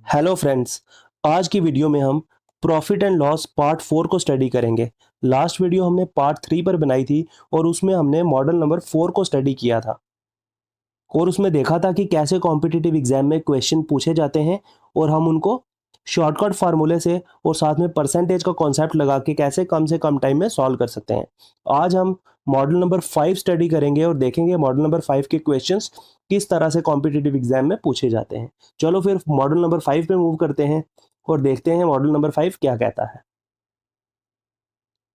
Hello friends. आज की video में हम प्रॉफिट एंड लॉस पार्ट 4 को स्टडी करेंगे। लास्ट वीडियो हमने पार्ट 3 पर बनाई थी और उसमें हमने मॉडल नंबर 4 को स्टडी किया था और उसमें देखा था कि कैसे कॉम्पिटिटिव एग्जाम में क्वेश्चन पूछे जाते हैं और हम उनको शॉर्टकट फार्मूले से और साथ में परसेंटेज का कॉन्सेप्ट लगा के कैसे कम से कम टाइम में सॉल्व कर सकते हैं। आज हम मॉडल नंबर 5 स्टडी करेंगे और देखेंगे मॉडल नंबर 5 के क्वेश्चंस किस तरह से कॉम्पिटिटिव एग्जाम में पूछे जाते हैं। चलो फिर मॉडल नंबर 5 पे मूव करते हैं और देखते हैं मॉडल नंबर 5 क्या कहता है।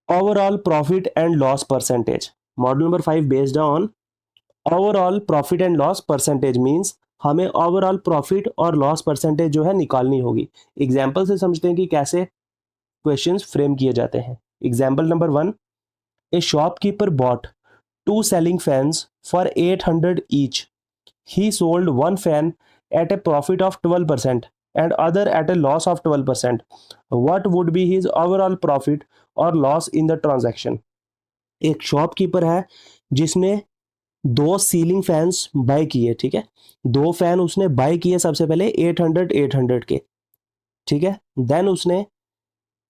Overall profit and loss percentage. Model number 5 based on overall profit and loss percentage means हमें ओवरऑल प्रॉफिट और लॉस परसेंटेज जो है निकालनी होगी। एग्जाम्पल से समझते हैं कि कैसे क्वेश्चंस फ्रेम किए जाते हैं। Example number 1, a shopkeeper bought two ceiling fans for 800 each. He sold one fan at a profit of 12% and other at a loss of 12%. What would be his overall profit or loss in the transaction? एक shopkeeper है जिसने दो ceiling fans bye किए। ठीक है, दो fan उसने bye किए सबसे पहले 800 के। ठीक है, देन उसने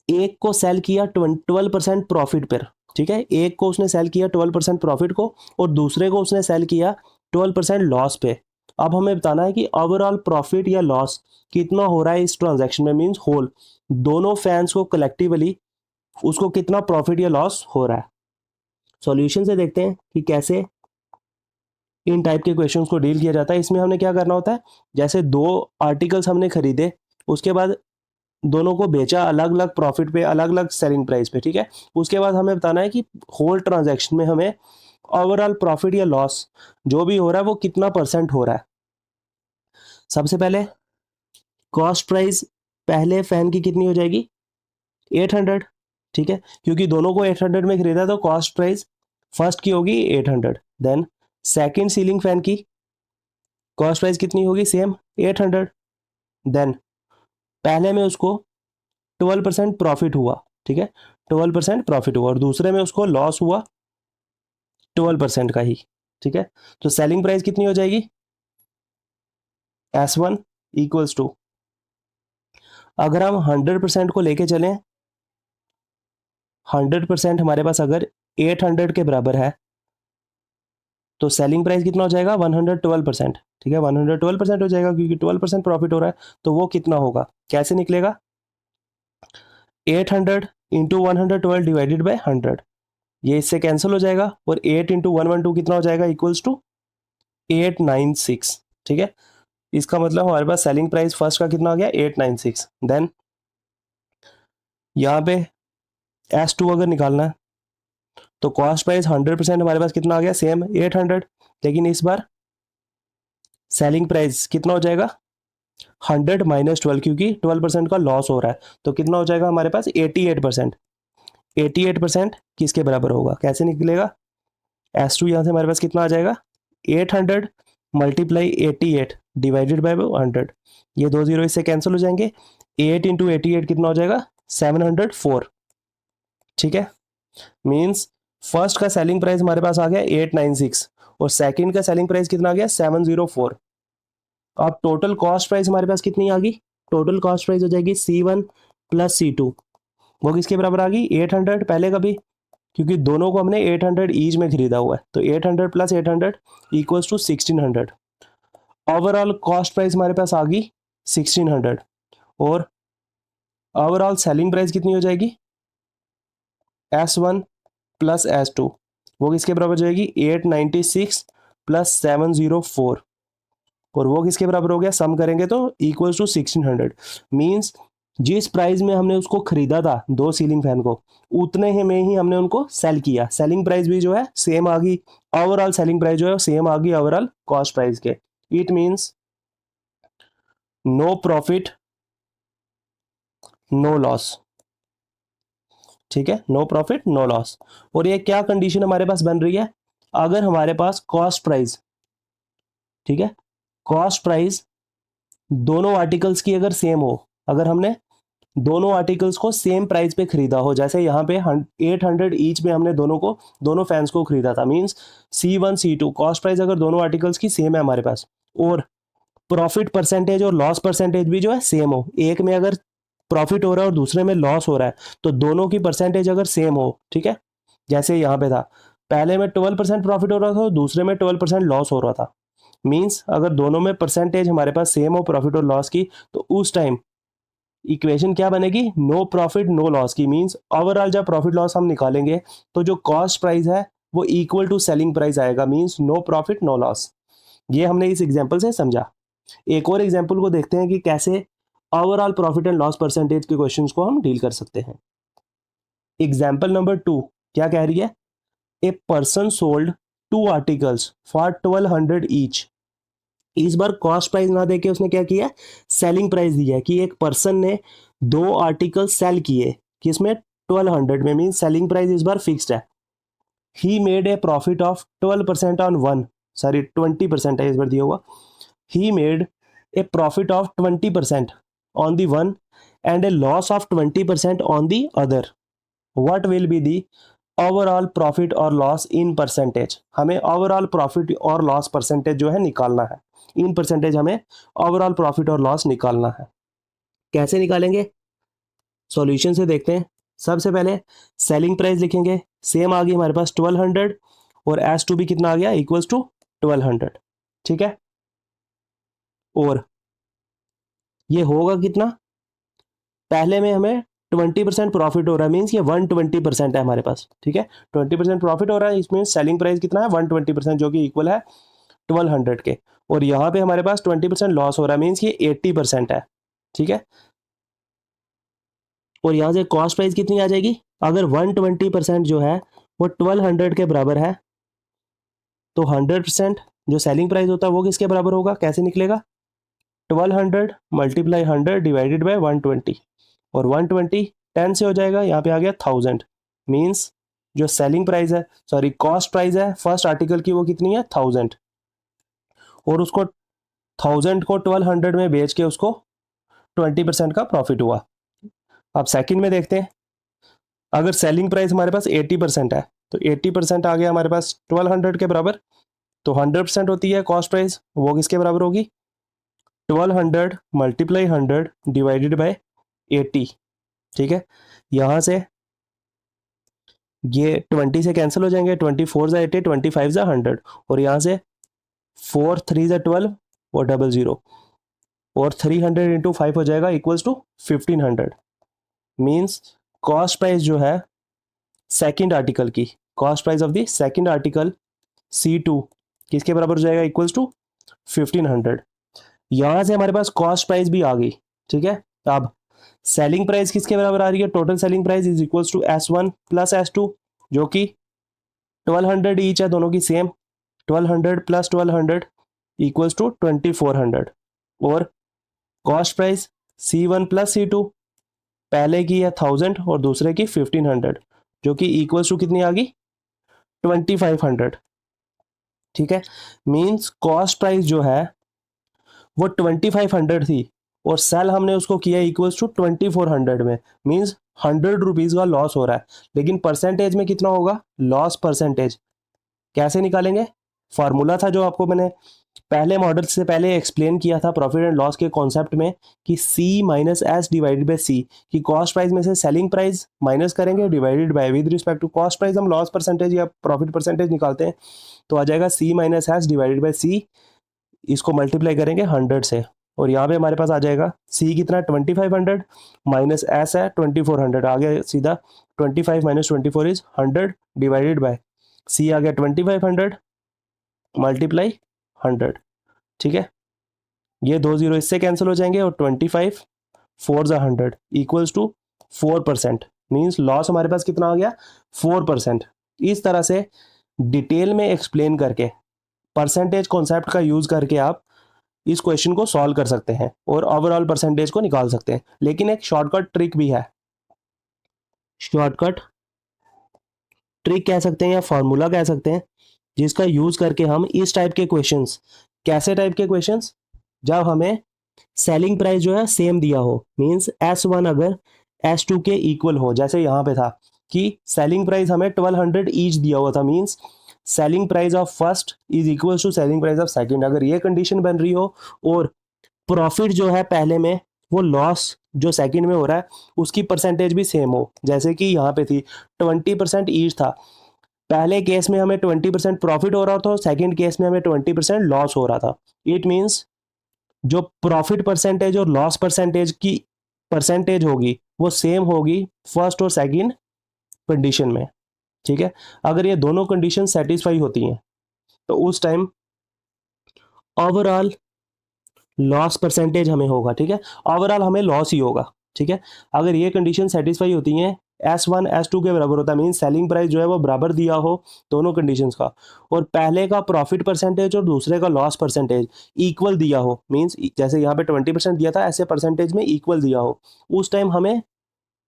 एक को सेल किया 12% प्रॉफिट पर। ठीक है, एक को उसने सेल किया 12% प्रॉफिट को और दूसरे को उसने सेल किया 12% लॉस पे। अब हमें बताना है कि ओवरऑल प्रॉफिट या लॉस कितना हो रहा है इस ट्रांजैक्शन में, मींस होल दोनों फैंस को कलेक्टिवली उसको कितना प्रॉफिट या लॉस हो रहा है। सॉल्यूशन से देखते हैं कि कैसे इन टाइप के क्वेश्चंस को डील किया जाता है। इसमें हमने क्या करना होता है, जैसे दो आर्टिकल्स हमने खरीदे, उसके बाद दोनों को बेचा अलग अलग प्रॉफिट पे, अलग अलग सेलिंग प्राइस पे। ठीक है, उसके बाद हमें बताना है कि होल ट्रांजैक्शन में हमें ओवरऑल प्रॉफिट या लॉस जो भी हो रहा है वो कितना परसेंट हो रहा है। सबसे पहले कॉस्ट प्राइस पहले फैन की कितनी हो जाएगी, 800। ठीक है, क्योंकि दोनों को 800 में खरीदा तो कॉस्ट प्राइस फर्स्ट की होगी 800। देन सेकंड सीलिंग फैन की कॉस्ट प्राइस कितनी होगी, सेम 800। देन पहले में उसको 12% प्रॉफिट हुआ। ठीक है, 12% प्रॉफिट हुआ और दूसरे में उसको लॉस हुआ 12% का ही। ठीक है, तो सेलिंग प्राइस कितनी हो जाएगी, S1 इक्वल्स टू, अगर हम 100% को लेके चलें, 100% हमारे पास अगर 800 के बराबर है तो सेलिंग प्राइस कितना हो जाएगा, 112%। ठीक है, 112% हो जाएगा क्योंकि 12% प्रॉफिट हो रहा है। तो वो कितना होगा, कैसे निकलेगा, 800 इंटू 112 डिवाइडेड बाई 100, ये इससे कैंसिल हो जाएगा और 8 इंटू 112 कितना हो जाएगा, इक्वल्स टू 896। ठीक है, इसका मतलब हमारे पास सेलिंग प्राइस फर्स्ट का कितना आ गया, 896। देन यहाँ पे S2 अगर निकालना है तो कॉस्ट प्राइस 100% हमारे पास कितना आ गया, सेम 800, लेकिन इस बार सेलिंग प्राइस कितना हो जाएगा, 100 माइनस 12, क्योंकि 12% का लॉस हो रहा है तो कितना हो जाएगा हमारे पास 88%। 88% किसके बराबर होगा, कैसे निकलेगा, S2 यहाँ से हमारे पास कितना आ जाएगा, 800 मल्टीप्लाई 88 डिवाइडेड बाई 100, ये दो जीरो इससे कैंसिल हो जाएंगे। 8 इंटू 88 कितना हो जाएगा, 704। ठीक है, मीन्स फर्स्ट का सेलिंग प्राइस हमारे पास आ गया 896 और सेकंड का सेलिंग प्राइस कितना आ गया, 704। अब टोटल कॉस्ट प्राइस हमारे पास कितनी आ गई, टोटल कॉस्ट प्राइस हो जाएगी C1 प्लस C2, वो किसके बराबर आ गई, 800 पहले का भी, क्योंकि दोनों को हमने 800 ईच में खरीदा हुआ है तो 800 plus 800 equals to 1600। Overall cost price हमारे पास आ गई 1600 और ओवरऑल सेलिंग प्राइस कितनी हो जाएगी, S1 प्लस S2, वो किसके बराबर हो जाएगी, 896 प्लस 704 और वो किसके बराबर हो गया, सम करेंगे तो इक्वल्स टू 1600। मींस जिस प्राइस में हमने उसको खरीदा था दो सीलिंग फैन को, उतने ही में ही हमने उनको सेल किया, सेलिंग प्राइस भी जो है सेम आ गई, ओवरऑल सेलिंग प्राइस जो है सेम आ गई ओवरऑल कॉस्ट प्राइस के। It means no profit no loss. ठीक है, नो प्रॉफिट नो लॉस। और ये क्या कंडीशन हमारे पास बन रही है, अगर हमारे पास कॉस्ट प्राइस, ठीक है, कॉस्ट प्राइस दोनों आर्टिकल्स की अगर सेम हो, अगर हमने दोनों आर्टिकल्स को सेम प्राइस पे खरीदा हो, जैसे यहाँ पे 800 ईच में हमने दोनों को, दोनों फैंस को खरीदा था, means C1 C2 cost price अगर दोनों आर्टिकल्स की सेम है हमारे पास और प्रॉफिट परसेंटेज और लॉस परसेंटेज भी जो है सेम हो, एक में अगर प्रॉफिट हो रहा है और दूसरे में लॉस हो रहा है तो दोनों की परसेंटेज अगर सेम हो, ठीक है, जैसे यहाँ पे था पहले में 12% प्रॉफिट हो रहा था और दूसरे में 12% लॉस हो रहा था, मींस अगर दोनों में परसेंटेज हमारे पास सेम हो प्रॉफिट और लॉस की, तो उस टाइम इक्वेशन क्या बनेगी, नो प्रॉफिट नो लॉस की, मींस ओवरऑल जब प्रॉफिट लॉस हम निकालेंगे तो जो कॉस्ट प्राइस है वो इक्वल टू सेलिंग प्राइस आएगा, means no profit no loss. ये हमने इस एग्जांपल से समझा। एक और एग्जांपल को देखते हैं कि कैसे overall profit and loss percentage के क्वेश्चंस को हम डील कर सकते हैं। एग्जांपल नंबर 2 क्या कह रही है, a person sold 2 articles for 1200 each. इस बार कॉस्ट प्राइस ना देके उसने क्या किया, सेलिंग प्राइस दिया है कि एक पर्सन ने 2 आर्टिकल सेल किए किसमें, 1200 में, मीन सेलिंग प्राइस इस बार फिक्स्ड है। He made a profit of 12% on one, sorry 20% है इस बार दिया हुआ, he made a profit of 20% on the one and A loss of 20% on the other, what will be the overall profit और loss in percentage. हमें overall profit और loss percentage जो है निकालना है, इन परसेंटेज हमें ओवरऑल प्रॉफिट और loss निकालना है। कैसे निकालेंगे, सॉल्यूशन से देखते हैं। सबसे पहले सेलिंग प्राइस लिखेंगे, सेम आ गई हमारे पास 1200 और एस टू भी कितना आ गया, इक्वल्स टू 1200, ठीक है। और ये होगा कितना, पहले में हमें 20% प्रॉफिट हो रहा है, मीन्स ये 120% है हमारे पास, ठीक है, 20% प्रॉफिट हो रहा है, इसमें सेलिंग प्राइस कितना है 120% जो कि इक्वल है 1200 के, और यहाँ पे हमारे पास 20% लॉस हो रहा है, मीन्स ये 80% है, ठीक है। और यहाँ से कॉस्ट प्राइस कितनी आ जाएगी, अगर 120% जो है वो 1200 के बराबर है तो 100% जो सेलिंग प्राइस होता है वो किसके बराबर होगा, कैसे निकलेगा, 1200 मल्टीप्लाई 100 डिवाइडेड बाई 120, और 120 10 से हो जाएगा, यहाँ पे आ गया 1000, मीन्स जो सेलिंग प्राइस है, सॉरी कॉस्ट प्राइस है फर्स्ट आर्टिकल की वो कितनी है 1000, और उसको 1000 को 1200 में बेच के उसको 20% का प्रॉफिट हुआ। अब सेकंड में देखते हैं, अगर सेलिंग प्राइस हमारे पास 80% है तो 80% आ गया हमारे पास 1200 के बराबर, तो 100% होती है कॉस्ट प्राइस, वो किसके बराबर होगी, 1200 मल्टीप्लाई 100 डिवाइडेड बाय 80, ठीक है। यहाँ से ये 20 से कैंसिल हो जाएंगे, 24 ज़ा 80, 25 ज़ा 100, और यहाँ से 4 3 ज़ा 12 और 00, और 300 इंटू 5 हो जाएगा equals to 1500, means cost price जो है सेकंड आर्टिकल की, cost price of the second article C2 किसके बराबर हो जाएगा, इक्वल्स टू 1500। यहाँ से हमारे पास कॉस्ट प्राइस भी आ गई, ठीक है। अब सेलिंग प्राइस किसके बराबर आ रही है, total selling price is equals to S1 plus S2, जो कि 1200 ईच है, दोनों की सेम, 1200 प्लस 1200 इक्वल्स टू 2400, और cost price C1 plus C2, पहले की है 1000 और दूसरे की 1500, जो कि इक्वल्स टू कितनी आ गई 2500, ठीक है। मींस कॉस्ट प्राइस जो है वो 2500 थी और सेल हमने उसको किया इक्वल्स टू 2400 में, मींस 100 रुपीज का लॉस हो रहा है, लेकिन परसेंटेज में कितना होगा, लॉस परसेंटेज कैसे निकालेंगे, फार्मूला था जो आपको मैंने पहले मॉडल से पहले एक्सप्लेन किया था प्रॉफिट एंड लॉस के कॉन्सेप्ट में, कि C minus S divided by C, कि कॉस्ट प्राइस में से सेलिंग प्राइस माइनस करेंगे divided by with respect to cost price हम लॉस परसेंटेज या प्रॉफिट परसेंटेज निकालते हैं, तो आ जाएगा C minus S divided by C, इसको मल्टीप्लाई करेंगे 100 से, और यहाँ पे हमारे पास आ जाएगा C कितना 2500 माइनस एस है 2400, आ गया सीधा 25 minus 24 is 100 divided by C आ गया 2500 मल्टीप्लाई 100, ठीक है। ये 2 जीरो इससे कैंसिल हो जाएंगे और 25 4 ज़ा 100 इक्वल्स टू 4%, मीन्स लॉस हमारे पास कितना आ गया 4%। इस तरह से डिटेल में एक्सप्लेन करके परसेंटेज कॉन्सेप्ट का यूज करके आप इस क्वेश्चन को सॉल्व कर सकते हैं और ओवरऑल परसेंटेज को निकाल सकते हैं, लेकिन एक शॉर्टकट ट्रिक भी है, शॉर्टकट ट्रिक कह सकते हैं या फॉर्मूला कह सकते हैं, जिसका यूज करके हम इस टाइप के क्वेश्चंस, कैसे टाइप के क्वेश्चंस, जब हमें सेलिंग प्राइस जो है सेम दिया हो, मींस S1 अगर S2 के इक्वल हो, जैसे यहाँ पे था कि सेलिंग प्राइस हमें 1200 ईच दिया हुआ था, means selling price of first is equal to selling price of second, अगर ये कंडीशन बन रही हो और प्रॉफिट जो है पहले में वो लॉस जो सेकंड में हो रहा है उसकी परसेंटेज भी सेम हो। जैसे कि यहाँ पे थी 20% ईच था, पहले केस में हमें 20% प्रॉफिट हो रहा था, सेकंड केस में हमें 20% लॉस हो रहा था। इट मीन्स जो प्रॉफिट परसेंटेज और लॉस परसेंटेज की परसेंटेज होगी वो सेम होगी फर्स्ट और सेकंड कंडीशन में। ठीक है, अगर ये दोनों कंडीशन सेटिस्फाई होती हैं तो उस टाइम ओवरऑल लॉस परसेंटेज हमें होगा। ठीक है, ओवरऑल हमें लॉस ही होगा। ठीक है, अगर ये कंडीशन सेटिस्फाई होती हैं, S1 S2 के बराबर होता है, मीन सेलिंग प्राइस जो है वो बराबर दिया हो दोनों कंडीशंस का, और पहले का प्रॉफिट परसेंटेज और दूसरे का लॉस परसेंटेज इक्वल दिया हो, मीन्स जैसे यहाँ पे 20% दिया था ऐसे परसेंटेज में इक्वल दिया हो, उस टाइम हमें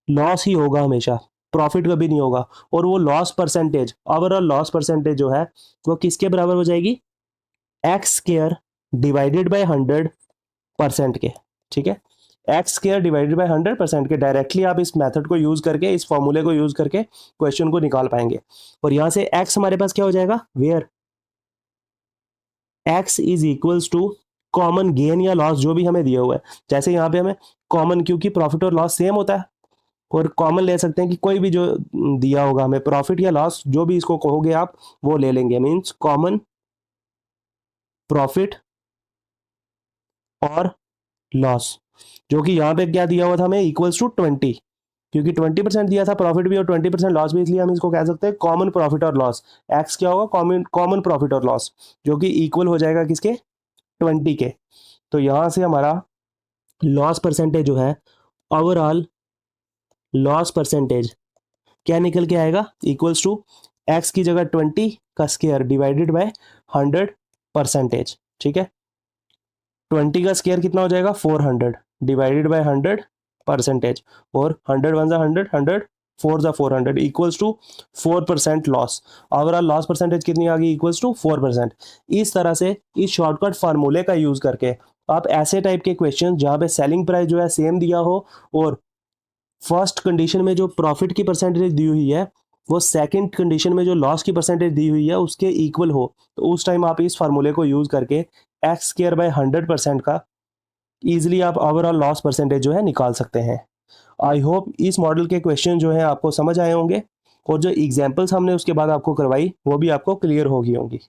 लॉस ही होगा हमेशा, प्रॉफिट कभी नहीं होगा। और वो loss percentage, overall loss percentage जो है वो किसके बराबर हो जाएगी, एक्स स्क्वायर डिवाइडेड बाय 100% के। ठीक है, एक्स स्क्वायर डिवाइडेड बाय 100% के, डायरेक्टली आप इस मेथड को यूज करके, इस फॉर्मूले को यूज करके क्वेश्चन को निकाल पाएंगे। और यहां से एक्स हमारे पास क्या हो जाएगा, where X is equals to common gain या लॉस जो भी हमें दिया हुआ है। जैसे यहाँ पे हमें कॉमन, क्योंकि प्रॉफिट और लॉस सेम होता है, और कॉमन ले सकते हैं कि कोई भी जो दिया होगा हमें, प्रॉफिट या लॉस जो भी इसको कहोगे आप वो ले लेंगे, मीन्स कॉमन प्रॉफिट और लॉस, जो कि यहाँ पे क्या दिया हुआ था हमें, इक्वल्स टू 20, क्योंकि 20% दिया था प्रॉफिट भी और 20% लॉस भी, इसलिए हम इसको कह सकते हैं कॉमन प्रॉफिट और लॉस। एक्स क्या होगा, कॉमन कॉमन प्रॉफिट और लॉस, जो कि इक्वल हो जाएगा किसके, 20 के। तो यहाँ से हमारा लॉस परसेंटेज जो है, ओवरऑल लॉस परसेंटेज क्या निकल के आएगा, इक्वल्स टू एक्स की जगह 20 का स्क्वायर डिवाइडेड बाय 100%। ठीक है, 20 का स्क्वायर कितना हो जाएगा, 400 डिवाइडेड बाय 100%, और 100 वन जा 100, 100 4 जा 400 equals to 4% loss. Overall loss percentage कितनी आ गई, इक्वल्स टू 4%। इस तरह से इस शॉर्टकट फार्मूले का यूज करके आप ऐसे टाइप के क्वेश्चन जहां पे सेलिंग प्राइस जो है सेम दिया हो और फर्स्ट कंडीशन में जो प्रॉफिट की परसेंटेज दी हुई है वो सेकंड कंडीशन में जो लॉस की परसेंटेज दी हुई है उसके इक्वल हो, तो उस टाइम आप इस फार्मूले को यूज करके एक्स स्क्वायर बाय 100% का इजीली आप ओवरऑल लॉस परसेंटेज जो है निकाल सकते हैं। आई होप इस मॉडल के क्वेश्चन जो है आपको समझ आए होंगे, और जो एग्जाम्पल्स हमने उसके बाद आपको करवाई वो भी आपको क्लियर हो गई होंगी।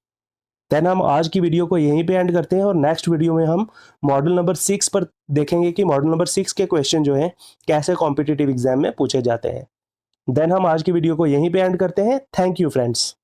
देन हम आज की वीडियो को यहीं पे एंड करते हैं, और नेक्स्ट वीडियो में हम मॉडल नंबर 6 पर देखेंगे कि मॉडल नंबर 6 के क्वेश्चन जो हैं कैसे कॉम्पिटिटिव एग्जाम में पूछे जाते हैं। देन हम आज की वीडियो को यहीं पे एंड करते हैं। Thank you friends.